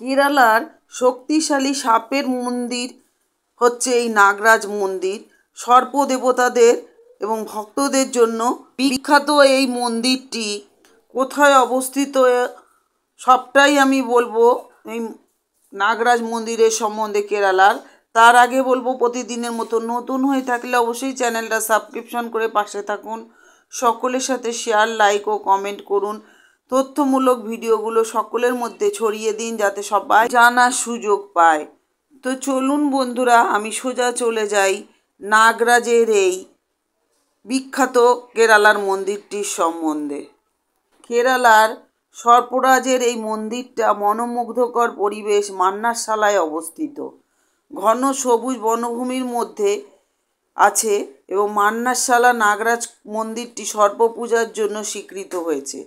কেরালার শক্তিশালী সাপের মন্দির হচ্ছে এই নাগরাজ মন্দির। সর্প দেবতাদের এবং ভক্তদের জন্য বিখ্যাত এই মন্দিরটি কোথায় অবস্থিত সবটাই আমি বলবো এই নাগরাজ মন্দিরের সম্বন্ধে কেরালার। তার আগে বলবো, প্রতিদিনের মতো নতুন হয়ে থাকলে অবশ্যই চ্যানেলটা সাবস্ক্রিপশন করে পাশে থাকুন। সকলের সাথে শেয়ার, লাইক ও কমেন্ট করুন। তথ্যমূলক ভিডিওগুলো সকলের মধ্যে ছড়িয়ে দিন যাতে সবাই জানার সুযোগ পায়। তো চলুন বন্ধুরা, আমি সোজা চলে যাই নাগরাজের এই বিখ্যাত কেরালার মন্দিরটির সম্বন্ধে। কেরালার সর্পরাজের এই মন্দিরটা মনোমুগ্ধকর পরিবেশ মান্নারশালায় অবস্থিত। ঘন সবুজ বনভূমির মধ্যে আছে এবং মান্নারশালা নাগরাজ মন্দিরটি সর্পপূজার জন্য স্বীকৃত হয়েছে।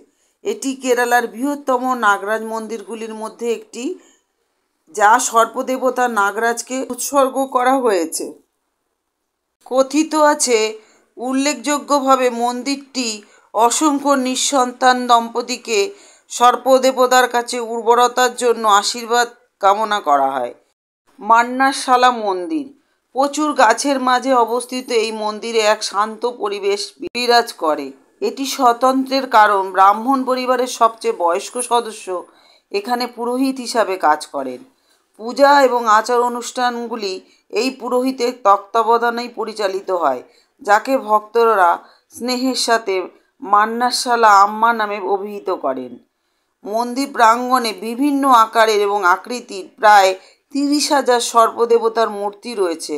এটি কেরালার বৃহত্তম নাগরাজ মন্দিরগুলির মধ্যে একটি, যা সর্পদেবতা নাগরাজকে উৎসর্গ করা হয়েছে। কথিত আছে, উল্লেখযোগ্যভাবে মন্দিরটি অসংখ্য নিঃসন্তান দম্পতিকে সর্পদেবতার কাছে উর্বরতার জন্য আশীর্বাদ কামনা করা হয়। মান্নারশালা মন্দির প্রচুর গাছের মাঝে অবস্থিত এই মন্দিরে এক শান্ত পরিবেশ বিরাজ করে। এটি স্বতন্ত্রের কারণ ব্রাহ্মণ পরিবারের সবচেয়ে বয়স্ক সদস্য এখানে পুরোহিত হিসাবে কাজ করেন। পূজা এবং আচার অনুষ্ঠানগুলি এই পুরোহিতের তত্ত্বাবধানেই পরিচালিত হয়, যাকে ভক্তরা স্নেহের সাথে মান্নারশালা আম্মা নামে অভিহিত করেন। মন্দির প্রাঙ্গণে বিভিন্ন আকারের এবং আকৃতির প্রায় 30,000 সর্পদেবতার মূর্তি রয়েছে,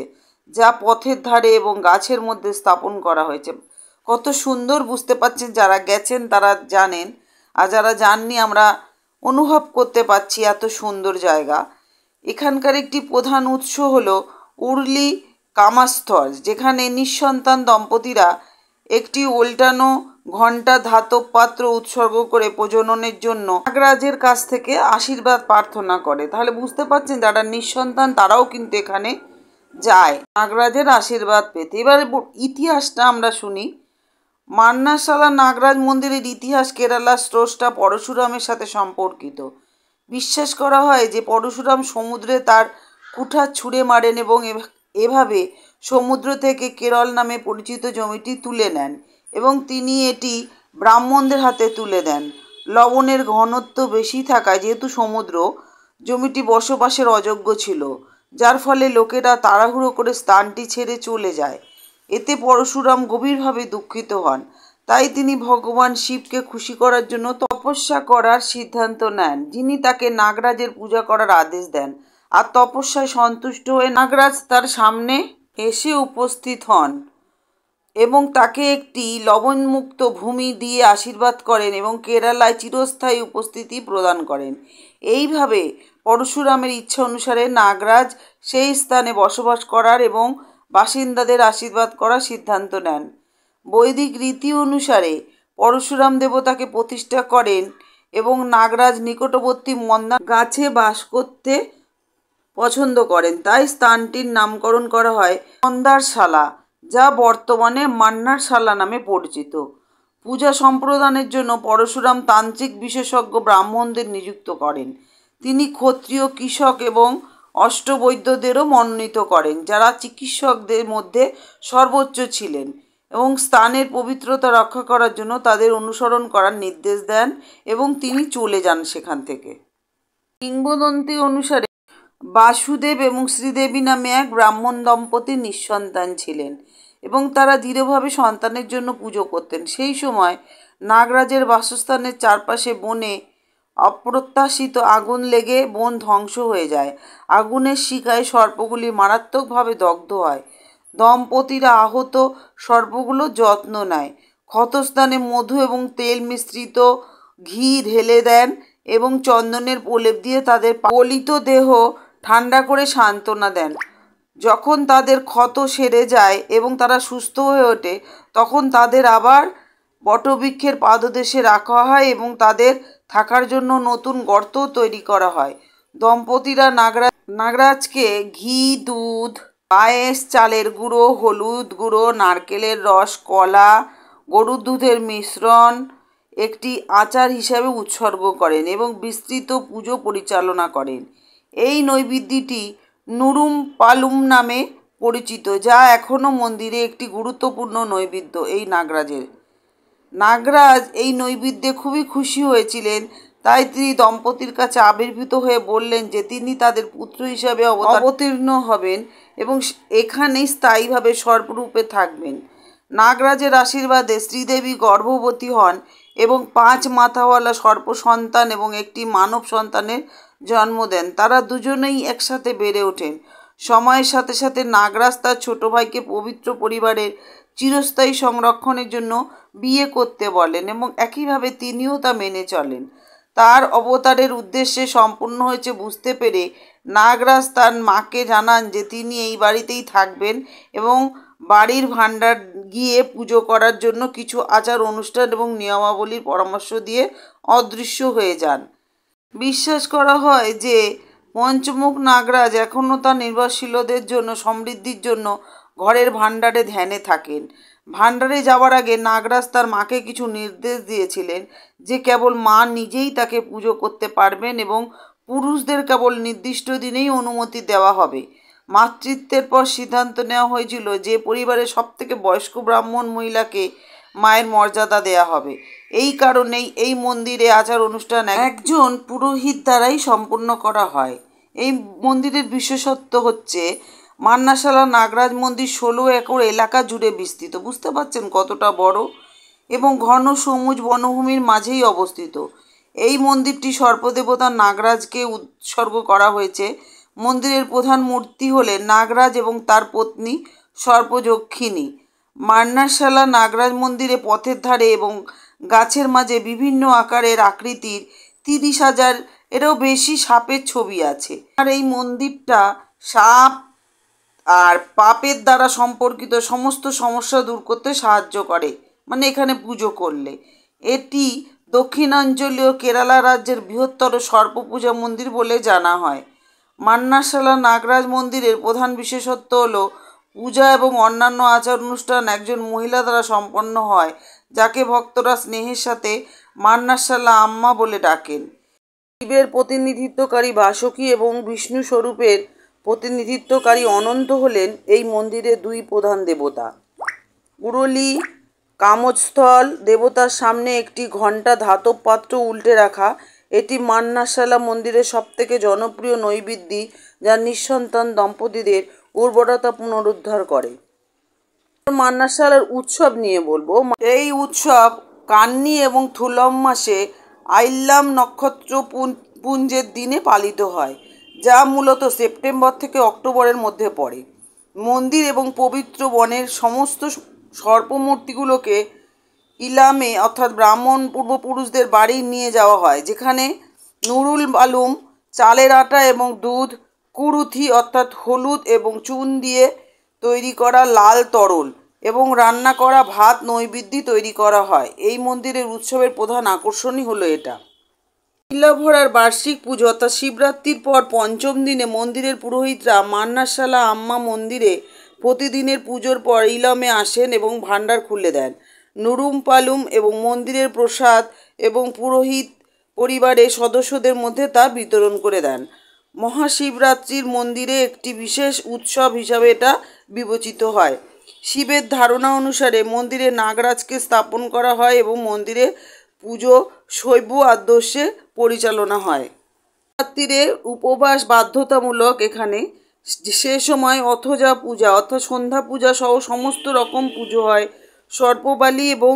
যা পথের ধারে এবং গাছের মধ্যে স্থাপন করা হয়েছে। কত সুন্দর, বুঝতে পারছেন, যারা গেছেন তারা জানেন, আর যারা যাননি আমরা অনুভব করতে পারছি এত সুন্দর জায়গা। এখানকার একটি প্রধান উৎস হলো উর্লি কামাস্থল, যেখানে নিঃসন্তান দম্পতিরা একটি উল্টানো ঘণ্টা ধাতব পাত্র উৎসর্গ করে প্রজননের জন্য নাগরাজের কাছ থেকে আশীর্বাদ প্রার্থনা করে। তাহলে বুঝতে পারছেন, যারা নিঃসন্তান তারাও কিন্তু এখানে যায় নাগরাজের আশীর্বাদ পেতে। এবার ইতিহাসটা আমরা শুনি। মান্নারশালা নাগরাজ মন্দিরের ইতিহাস কেরালার স্রষ্টা পরশুরামের সাথে সম্পর্কিত। বিশ্বাস করা হয় যে পরশুরাম সমুদ্রে তার কুঠার ছুঁড়ে মারেন এবং এভাবে সমুদ্র থেকে কেরল নামে পরিচিত জমিটি তুলে নেন এবং তিনি এটি ব্রাহ্মণদের হাতে তুলে দেন। লবণের ঘনত্ব বেশি থাকায় যেহেতু সমুদ্র, জমিটি বসবাসের অযোগ্য ছিল, যার ফলে লোকেরা তাড়াহুড়ো করে স্থানটি ছেড়ে চলে যায়। এতে পরশুরাম গভীরভাবে দুঃখিত হন। তাই তিনি ভগবান শিবকে খুশি করার জন্য তপস্যা করার সিদ্ধান্ত নেন, যিনি তাকে নাগরাজের পূজা করার আদেশ দেন। আর তপস্যায় সন্তুষ্ট হয়ে নাগরাজ তার সামনে এসে উপস্থিত হন এবং তাকে একটি লবণমুক্ত ভূমি দিয়ে আশীর্বাদ করেন এবং কেরালায় চিরস্থায়ী উপস্থিতি প্রদান করেন। এইভাবে পরশুরামের ইচ্ছা অনুসারে নাগরাজ সেই স্থানে বসবাস করার এবং বাসিন্দাদের আশীর্বাদ করার সিদ্ধান্ত নেন। বৈদিক রীতি অনুসারে পরশুরাম দেবতাকে প্রতিষ্ঠা করেন এবং নাগরাজ নিকটবর্তী মন্দার গাছে বাস করতে পছন্দ করেন, তাই স্থানটির নামকরণ করা হয় মন্দারশালা, যা বর্তমানে মান্নারশালা নামে পরিচিত। পূজা সম্প্রদানের জন্য পরশুরাম তান্ত্রিক বিশেষজ্ঞ ব্রাহ্মণদের নিযুক্ত করেন। তিনি ক্ষত্রিয়, কৃষক এবং অষ্টবৈদ্যদেরও মনোনীত করেন, যারা চিকিৎসকদের মধ্যে সর্বোচ্চ ছিলেন, এবং স্থানের পবিত্রতা রক্ষা করার জন্য তাদের অনুসরণ করার নির্দেশ দেন এবং তিনি চলে যান সেখান থেকে। কিংবদন্তি অনুসারে বাসুদেব এবং শ্রীদেবী নামে এক ব্রাহ্মণ দম্পতি নিঃসন্তান ছিলেন এবং তারা দৃঢ়ভাবে সন্তানের জন্য পুজো করতেন। সেই সময় নাগরাজের বাসস্থানের চারপাশে বনে অপ্রত্যাশিত আগুন লেগে বন ধ্বংস হয়ে যায়। আগুনের শিখায় সর্পগুলি মারাত্মকভাবে দগ্ধ হয়। দম্পতিরা আহত সর্পগুলোর যত্ন নেয়, ক্ষতস্থানে মধু এবং তেল মিশ্রিত ঘি ঢেলে দেন এবং চন্দনের প্রলেপ দিয়ে তাদের গলিত দেহ ঠান্ডা করে সান্ত্বনা দেন। যখন তাদের ক্ষত সেরে যায় এবং তারা সুস্থ হয়ে ওঠে, তখন তাদের আবার বটবৃক্ষের পাদদেশে রাখা হয় এবং তাদের থাকার জন্য নতুন গর্ত তৈরি করা হয়। দম্পতিরা নাগরাজকে ঘি, দুধ, পায়েস, চালের গুঁড়ো, হলুদ গুঁড়ো, নারকেলের রস, কলা, গরুর দুধের মিশ্রণ একটি আচার হিসাবে উৎসর্গ করেন এবং বিস্তৃত পুজো পরিচালনা করেন। এই নৈবেদ্যটি নুরুম পালুম নামে পরিচিত, যা এখনও মন্দিরে একটি গুরুত্বপূর্ণ নৈবেদ্য। এই নাগরাজ এই নৈবেদ্যে খুবই খুশি হয়েছিলেন, তাই তিনি দম্পতির কাছে আবির্ভূত হয়ে বললেন যে তিনি তাদের পুত্র হিসাবে অবতীর্ণ হবেন এবং এখানেই স্থায়ীভাবে সর্পরূপে থাকবেন। নাগরাজের আশীর্বাদে শ্রীদেবী গর্ভবতী হন এবং 5 মাথাওয়ালা সর্প সন্তান এবং একটি মানব সন্তানের জন্ম দেন। তারা দুজনেই একসাথে বেড়ে ওঠেন। সময়ের সাথে সাথে নাগরাজ তার ছোট ভাইকে পবিত্র পরিবারের চিরস্থায়ী সংরক্ষণের জন্য বিয়ে করতে বলেন এবং একইভাবে তিনিও তা মেনে চলেন। তার অবতারের উদ্দেশ্যে সম্পূর্ণ হয়েছে বুঝতে পেরে নাগরাজ তার মাকে জানান যে তিনি এই বাড়িতেই থাকবেন এবং বাড়ির ভাণ্ডার গিয়ে পুজো করার জন্য কিছু আচার অনুষ্ঠান এবং নিয়মাবলীর পরামর্শ দিয়ে অদৃশ্য হয়ে যান। বিশ্বাস করা হয় যে পঞ্চমুখ নাগরাজ এখনও তার নির্ভরশীলদের জন্য সমৃদ্ধির জন্য ঘরের ভাণ্ডারে ধ্যানে থাকেন। ভাণ্ডারে যাওয়ার আগে নাগরাজ তার মাকে কিছু নির্দেশ দিয়েছিলেন যে কেবল মা নিজেই তাকে পুজো করতে পারবেন এবং পুরুষদের কেবল নির্দিষ্ট দিনেই অনুমতি দেওয়া হবে। মাতৃত্বের পর সিদ্ধান্ত নেওয়া হয়েছিল যে পরিবারের সবথেকে বয়স্ক ব্রাহ্মণ মহিলাকে মায়ের মর্যাদা দেয়া হবে। এই কারণেই এই মন্দিরে আচার অনুষ্ঠান একজন পুরোহিত দ্বারাই সম্পন্ন করা হয়। এই মন্দিরের বিশেষত্ব হচ্ছে মান্নাশালা নাগরাজ মন্দির 16 একর এলাকা জুড়ে বিস্তৃত। বুঝতে পারছেন কতটা বড়, এবং ঘন সবুজ বনভূমির মাঝেই অবস্থিত। এই মন্দিরটি সর্পদেবতা নাগরাজকে উৎসর্গ করা হয়েছে। মন্দিরের প্রধান মূর্তি হলেন নাগরাজ এবং তার পত্নী সর্পযক্ষিণী। মান্নাশালা নাগরাজ মন্দিরে পথের ধারে এবং গাছের মাঝে বিভিন্ন আকারের আকৃতির 30,000 এরও বেশি সাপের ছবি আছে। আর এই মন্দিরটা সাপ আর পাপের দ্বারা সম্পর্কিত সমস্ত সমস্যা দূর করতে সাহায্য করে, মানে এখানে পুজো করলে। এটি দক্ষিণাঞ্চলীয় কেরালা রাজ্যের বৃহত্তর সর্প পূজা মন্দির বলে জানা হয়। মান্নাশালা নাগরাজ মন্দিরের প্রধান বিশেষত্ব হলো পূজা এবং অন্যান্য আচার অনুষ্ঠান একজন মহিলা দ্বারা সম্পন্ন হয়, যাকে ভক্তরা স্নেহের সাথে মান্নাশালা আম্মা বলে ডাকেন। শিবের প্রতিনিধিত্বকারী বাসুকী এবং বিষ্ণু স্বরূপের প্রতিনিধিত্বকারী অনন্ত হলেন এই মন্দিরের 2 প্রধান দেবতা। উরলি কামস্থল দেবতার সামনে একটি ঘণ্টা ধাতব পাত্র উল্টে রাখা। এটি মান্নাশালা মন্দিরের সবথেকে জনপ্রিয় নৈবেদ্য, যা নিঃসন্তান দম্পতিদের উর্বরতা পুনরুদ্ধার করে। মান্নাশালার উৎসব নিয়ে বলবো। এই উৎসব কান্নি এবং থুলম মাসে আইল্লাম নক্ষত্র পুঞ্জের দিনে পালিত হয়, যা মূলত সেপ্টেম্বর থেকে অক্টোবরের মধ্যে পড়ে। মন্দির এবং পবিত্র বনের সমস্ত সর্পমূর্তিগুলোকে ইলামে অর্থাৎ ব্রাহ্মণ পূর্বপুরুষদের বাড়ি নিয়ে যাওয়া হয়, যেখানে নুরুল বালুম, চালের আটা এবং দুধ, কুরুথি অর্থাৎ হলুদ এবং চুন দিয়ে তৈরি করা লাল তরল এবং রান্না করা ভাত নৈবেদ্য তৈরি করা হয়। এই মন্দিরের উৎসবের প্রধান আকর্ষণই হলো এটা। শিলাভরার বার্ষিক পুজো অর্থাৎ শিবরাত্রির পর পঞ্চম দিনে মন্দিরের পুরোহিতরা মান্নাশালা আম্মা মন্দিরে প্রতিদিনের পুজোর পর ইলমে আসেন এবং ভাণ্ডার খুলে দেন। নুরুম পালুম এবং মন্দিরের প্রসাদ এবং পুরোহিত পরিবারের সদস্যদের মধ্যে তা বিতরণ করে দেন। মহাশিবরাত্রির মন্দিরে একটি বিশেষ উৎসব হিসাবে এটা বিবেচিত হয়। শিবের ধারণা অনুসারে মন্দিরে নাগরাজকে স্থাপন করা হয় এবং মন্দিরে পুজো শৈব আদর্শে পরিচালনা হয়। রাত্রিরে উপবাস বাধ্যতামূলক এখানে। সে সময় অথজা পূজা অর্থাৎ সন্ধ্যা পূজা সহ সমস্ত রকম পুজো হয়। সর্পবালি এবং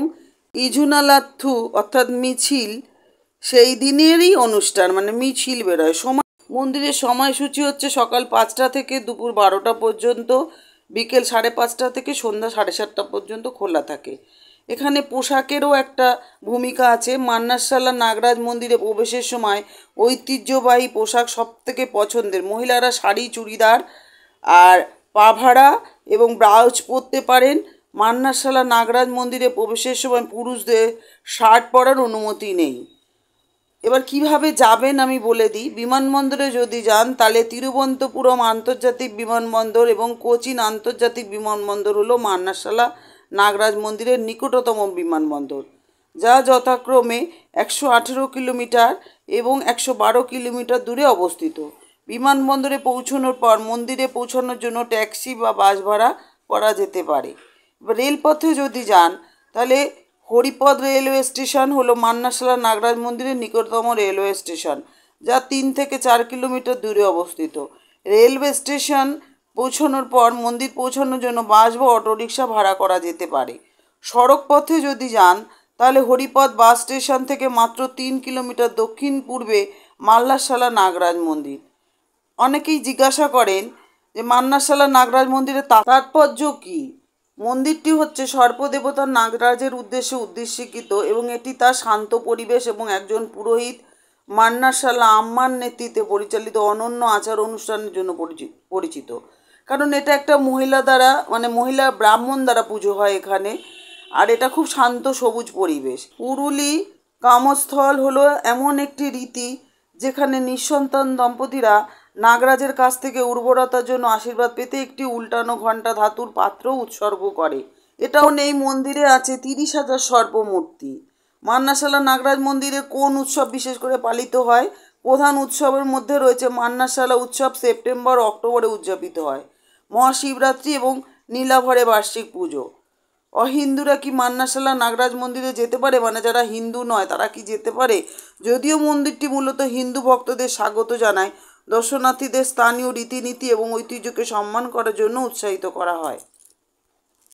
ইজুনালাথু অর্থাৎ মিছিল সেই দিনেরই অনুষ্ঠান, মানে মিছিল বেরোয়। মন্দিরের সময়সূচি হচ্ছে সকাল 5টা থেকে দুপুর 12টা পর্যন্ত, বিকেল 5:30 থেকে সন্ধ্যা 7:30 পর্যন্ত খোলা থাকে। এখানে পোশাকেরও একটা ভূমিকা আছে। মান্নাশালা নাগরাজ মন্দিরে প্রবেশের সময় ঐতিহ্যবাহী পোশাক সবথেকে পছন্দের। মহিলারা শাড়ি, চুড়িদার আর পাভাড়া এবং ব্লাউজ পরতে পারেন। মান্নাশালা নাগরাজ মন্দিরে প্রবেশের সময় পুরুষদের শার্ট পরার অনুমতি নেই। এবার কিভাবে যাবেন আমি বলে দিই। বিমানবন্দরে যদি যান তাহলে তিরুবনন্তপুরম আন্তর্জাতিক বিমানবন্দর এবং কোচিন আন্তর্জাতিক বিমানবন্দর হলো মান্নাশালা নাগরাজ মন্দিরের নিকটতম বিমানবন্দর। যা যথাক্রমে 118 কিলোমিটার এবং 112 কিলোমিটার দূরে অবস্থিত। বিমানবন্দরে পৌঁছানোর পর মন্দিরে পৌঁছানোর জন্য ট্যাক্সি বা বাস ভাড়া করা যেতে পারে। রেলপথে যদি যান তাহলে হরিপদ রেলওয়ে স্টেশন হলো মান্নাশালা নাগরাজ মন্দিরের নিকটতম রেলওয়ে স্টেশন, যা 3 থেকে 4 কিলোমিটার দূরে অবস্থিত। রেলওয়ে স্টেশন পৌঁছানোর পর মন্দির পৌঁছানোর জন্য বাস বা অটোরিকশা ভাড়া করা যেতে পারে। সড়ক পথে যদি যান তাহলে হরিপদ বাস স্টেশন থেকে মাত্র 3 কিলোমিটার দক্ষিণ পূর্বে মান্নাশালা নাগরাজ মন্দির। অনেকেই জিজ্ঞাসা করেন যে মান্নাশালা নাগরাজ মন্দিরের তাৎপর্য কী। মন্দিরটি হচ্ছে সর্পদেবতা নাগরাজের উদ্দেশ্যে উদ্দেশিত এবং এটি তার শান্ত পরিবেশ এবং একজন পুরোহিত মান্নাশালা আম্মার নেতৃত্বে পরিচালিত অনন্য আচার অনুষ্ঠানের জন্য পরিচিত। কারণ এটা একটা মহিলা দ্বারা মহিলা ব্রাহ্মণ দ্বারা পুজো হয় এখানে, আর এটা খুব শান্ত সবুজ পরিবেশ। পুরুলি কামস্থল হলো এমন একটি রীতি যেখানে নিঃসন্তান দম্পতিরা নাগরাজের কাছ থেকে উর্বরতার জন্য আশীর্বাদ পেতে একটি উল্টানো ঘণ্টা ধাতুর পাত্র উৎসর্গ করে। এটাও এই মন্দিরে আছে 30,000 সর্পমূর্তি। মান্নাশালা নাগরাজ মন্দিরে কোন উৎসব বিশেষ করে পালিত হয়? প্রধান উৎসবের মধ্যে রয়েছে মান্নাশালা উৎসব, সেপ্টেম্বর অক্টোবরে উদযাপিত হয়। মহাশিবরাত্রি এবং নীলাভরে বার্ষিক পুজো। অহিন্দুরা কি মান্নাশালা নাগরাজ মন্দিরে যেতে পারে? যারা হিন্দু নয় তারা কি যেতে পারে? যদিও মন্দিরটি মূলত হিন্দু ভক্তদের স্বাগত জানায়, দর্শনার্থীদের স্থানীয় রীতিনীতি এবং ঐতিহ্যকে সম্মান করার জন্য উৎসাহিত করা হয়।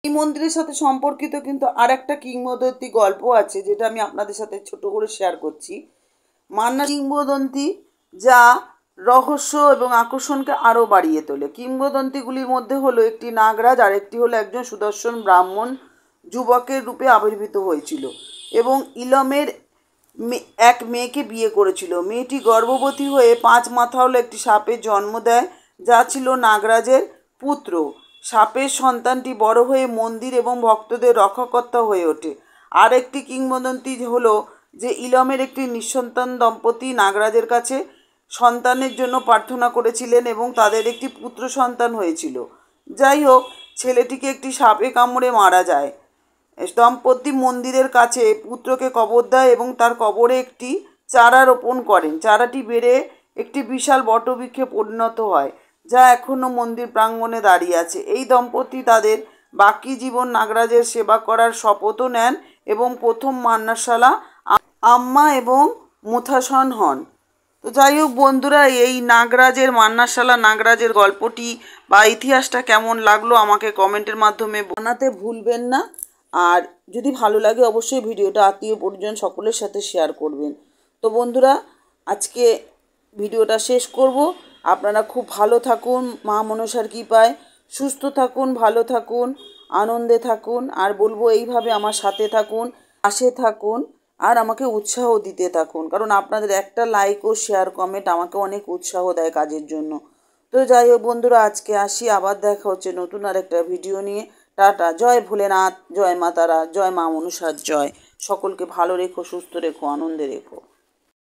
এই মন্দিরের সাথে সম্পর্কিত কিন্তু আর একটা কিংবদন্তি গল্প আছে, যেটা আমি আপনাদের সাথে ছোট করে শেয়ার করছি। মান্না কিংবদন্তি যা রহস্য এবং আকর্ষণকে আরও বাড়িয়ে তোলে। কিংবদন্তিগুলির মধ্যে হলো একটি নাগরাজ আর একটি হলো একজন সুদর্শন ব্রাহ্মণ যুবকের রূপে আবির্ভূত হয়েছিল এবং ইলমের এক মেয়েকে বিয়ে করেছিল। মেয়েটি গর্ভবতী হয়ে 5 মাথা হলো একটি সাপের জন্ম দেয়, যা ছিল নাগরাজের পুত্র। সাপের সন্তানটি বড় হয়ে মন্দির এবং ভক্তদের রক্ষাকর্তা হয়ে ওঠে। আর একটি কিংবদন্তি হলো যে ইলমের একটি নিঃসন্তান দম্পতি নাগরাজের কাছে সন্তানের জন্য প্রার্থনা করেছিলেন এবং তাদের একটি পুত্র সন্তান হয়েছিল। যাই হোক, ছেলেটিকে একটি সাপে কামড়ে মারা যায়। দম্পতি মন্দিরের কাছে পুত্রকে কবর দেয় এবং তার কবরে একটি চারা রোপণ করেন। চারাটি বেড়ে একটি বিশাল বটবৃক্ষে পরিণত হয়, যা এখনও মন্দির প্রাঙ্গণে দাঁড়িয়ে আছে। এই দম্পতি তাদের বাকি জীবন নাগরাজের সেবা করার শপথও নেন এবং প্রথম মান্নাশালা আম্মা এবং মুথাসন হন। তো যাই হোক বন্ধুরা, এই মান্নাশালা নাগরাজের গল্পটি বা ইতিহাসটা কেমন লাগলো আমাকে কমেন্টের মাধ্যমে জানাতে ভুলবেন না। আর যদি ভালো লাগে অবশ্যই ভিডিওটা আত্মীয় পরিজন সকলের সাথে শেয়ার করবেন। তো বন্ধুরা, আজকে ভিডিওটা শেষ করব। আপনারা খুব ভালো থাকুন, মা মনসার কৃপায় সুস্থ থাকুন, ভালো থাকুন, আনন্দে থাকুন। আর বলবো এইভাবে আমার সাথে থাকুন, পাশে থাকুন আর আমাকে উৎসাহ দিতে থাকুন, কারণ আপনাদের একটা লাইক ও শেয়ার কমেন্ট আমাকে অনেক উৎসাহ দেয় কাজের জন্য। তো যাই হোক বন্ধুরা, আজকে আসি, আবার দেখা হচ্ছে নতুন আর একটা ভিডিও নিয়ে। টাটা। জয় ভোলেনাথ, জয় মা তারা, জয় মা মনসার জয়। সকলকে ভালো রেখো, সুস্থ রেখো, আনন্দে রেখো।